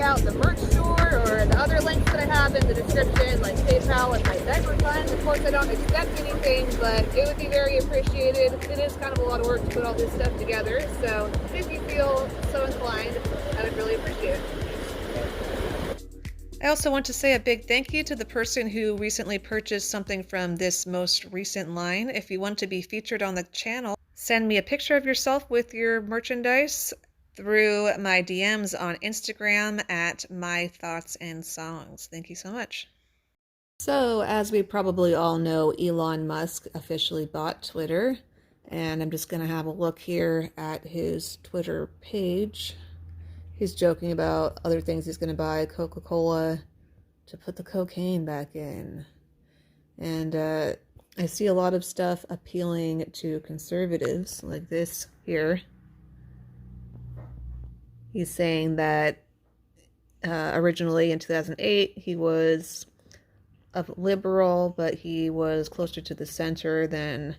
out the merch store or the other links that I have in the description, like PayPal and my Diaper Fund. Of course, I don't expect anything, but it would be very appreciated. It is kind of a lot of work to put all this stuff together, so if you feel so inclined, I would really appreciate it. I also want to say a big thank you to the person who recently purchased something from this most recent line. If you want to be featured on the channel, send me a picture of yourself with your merchandise through my DMs on Instagram at My Thoughts and Songs. Thank you so much. So, as we probably all know, Elon Musk officially bought Twitter, and I'm just going to have a look here at his Twitter page. He's joking about other things he's going to buy, Coca-Cola, to put the cocaine back in. And I see a lot of stuff appealing to conservatives, like this here. He's saying that originally in 2008, he was a liberal, but he was closer to the center than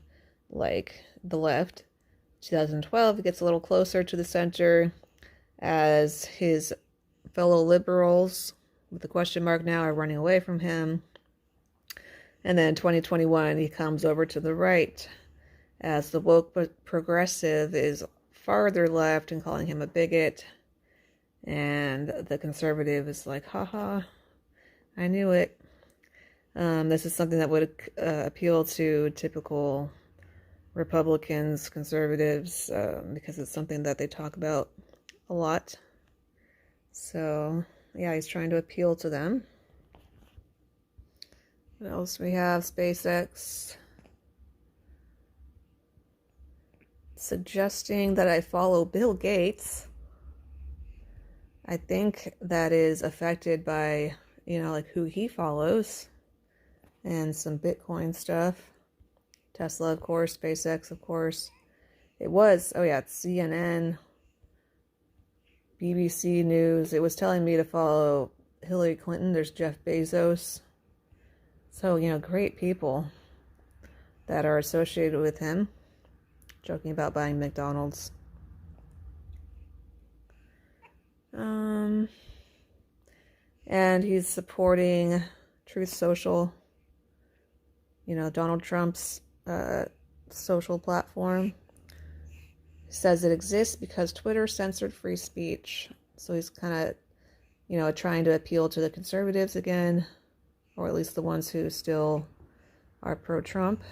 like the left. 2012, he gets a little closer to the center as his fellow liberals with the question mark now are running away from him. And then 2021, he comes over to the right as the woke progressive is farther left and calling him a bigot. And the conservative is like, haha, I knew it. This is something that would appeal to typical Republicans, conservatives, because it's something that they talk about a lot. So, yeah, he's trying to appeal to them. What else we have? SpaceX suggesting that I follow Bill Gates. I think that is affected by, like who he follows and some Bitcoin stuff. Tesla, of course, SpaceX, of course. It was, it's CNN, BBC News. It was telling me to follow Hillary Clinton. There's Jeff Bezos. So, great people that are associated with him. Joking about buying McDonald's. And he's supporting Truth Social, Donald Trump's social platform. He says it exists because Twitter censored free speech. So he's kind of, trying to appeal to the conservatives again, or at least the ones who still are pro-Trump.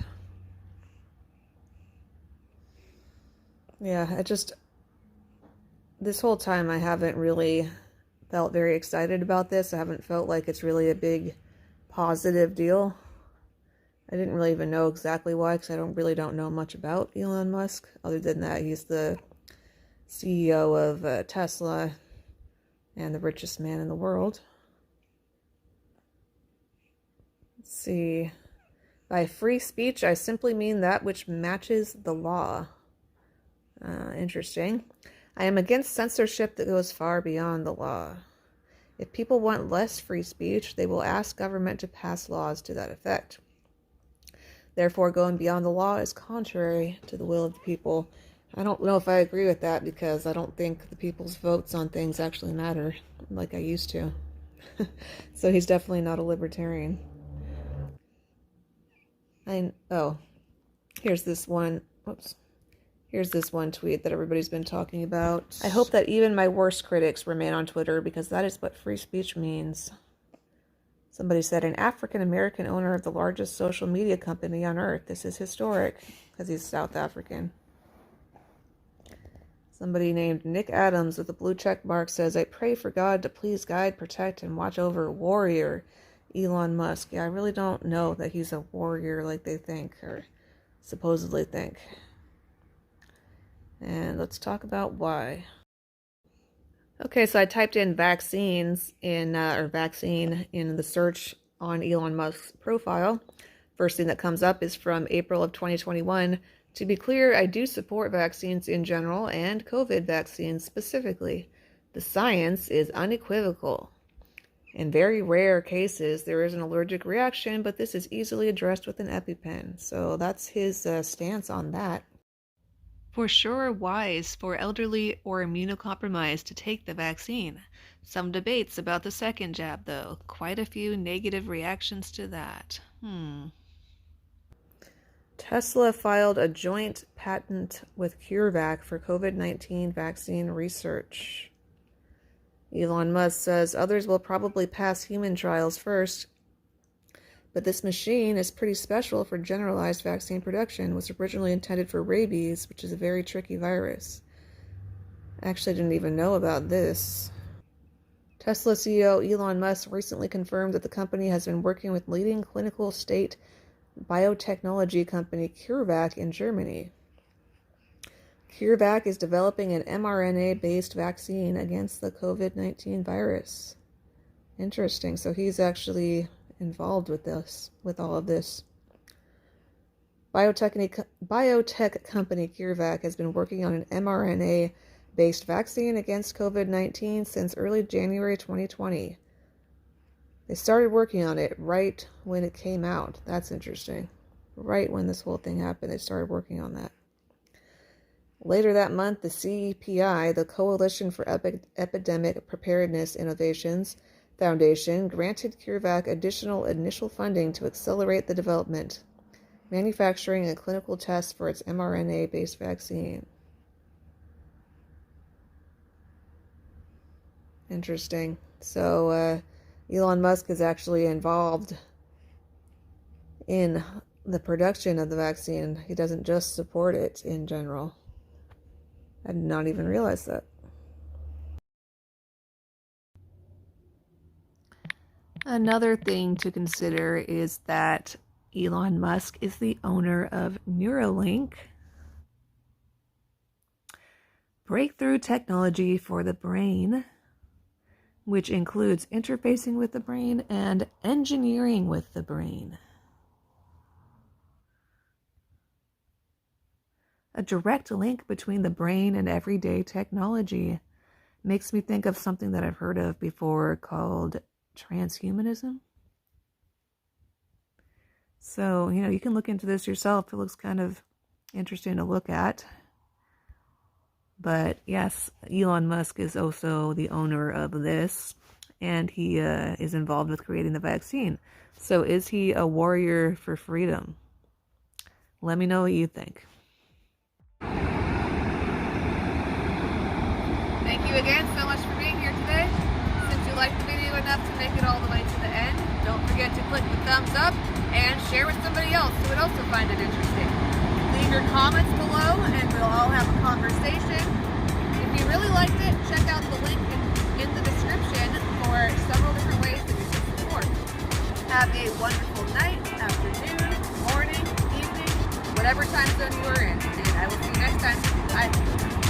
Yeah, this whole time I haven't really felt very excited about this. I haven't felt like it's really a big positive deal. I didn't really even know exactly why, because I don't know much about Elon Musk. Other than that, he's the CEO of Tesla and the richest man in the world. Let's see. By free speech, I simply mean that which matches the law. Interesting. I am against censorship that goes far beyond the law. If people want less free speech, they will ask government to pass laws to that effect. Therefore, going beyond the law is contrary to the will of the people. I don't know if I agree with that, because I don't think the people's votes on things actually matter like I used to. So he's definitely not a libertarian. Here's this one. Whoops. Here's this one tweet that everybody's been talking about. I hope that even my worst critics remain on Twitter, because that is what free speech means. Somebody said, an African-American owner of the largest social media company on earth. This is historic, because he's South African. Somebody named Nick Adams with a blue check mark says, I pray for God to please guide, protect, and watch over warrior Elon Musk. Yeah, I really don't know that he's a warrior like they think, or supposedly think. And let's talk about why. Okay, so I typed in vaccines vaccine in the search on Elon Musk's profile. First thing that comes up is from April of 2021. To be clear, I do support vaccines in general and COVID vaccines specifically. The science is unequivocal. In very rare cases, there is an allergic reaction, but this is easily addressed with an EpiPen. So that's his stance on that. For sure wise for elderly or immunocompromised to take the vaccine. Some debates about the second jab, though. Quite a few negative reactions to that. Tesla filed a joint patent with Curevac for COVID-19 vaccine research. Elon Musk says others will probably pass human trials first, but this machine is pretty special for generalized vaccine production. It was originally intended for rabies, which is a very tricky virus. I actually didn't even know about this. Tesla CEO Elon Musk recently confirmed that the company has been working with leading clinical state biotechnology company Curevac in Germany. Curevac is developing an mRNA-based vaccine against the COVID-19 virus. Interesting. So he's actually involved with all of this. Biotech company Curevac has been working on an mRNA-based vaccine against COVID-19 since early January 2020. They started working on it right when it came out. That's interesting. Right when this whole thing happened, they started working on that. Later that month, the CEPI, the Coalition for Epidemic Preparedness Innovations Foundation, granted Curevac additional initial funding to accelerate the development, manufacturing, and clinical tests for its mRNA-based vaccine. Interesting. So, Elon Musk is actually involved in the production of the vaccine. He doesn't just support it in general. I did not even realize that. Another thing to consider is that Elon Musk is the owner of Neuralink, breakthrough technology for the brain, which includes interfacing with the brain and engineering with the brain. A direct link between the brain and everyday technology makes me think of something that I've heard of before called transhumanism. So, you can look into this yourself. It looks kind of interesting to look at. But yes, Elon Musk is also the owner of this, and he is involved with creating the vaccine. So is he a warrior for freedom? Let me know what you think. Thank you again so much for being here today. Since you liked the video enough to make it all the way to the end, don't forget to click the thumbs up and share with somebody else who would also find it interesting. Leave your comments below and we'll all have a conversation. If you really liked it, check out the link in the description for several different ways that you can support. Have a wonderful night, afternoon, morning, evening, whatever time zone you are in. And I will see you next time. Bye.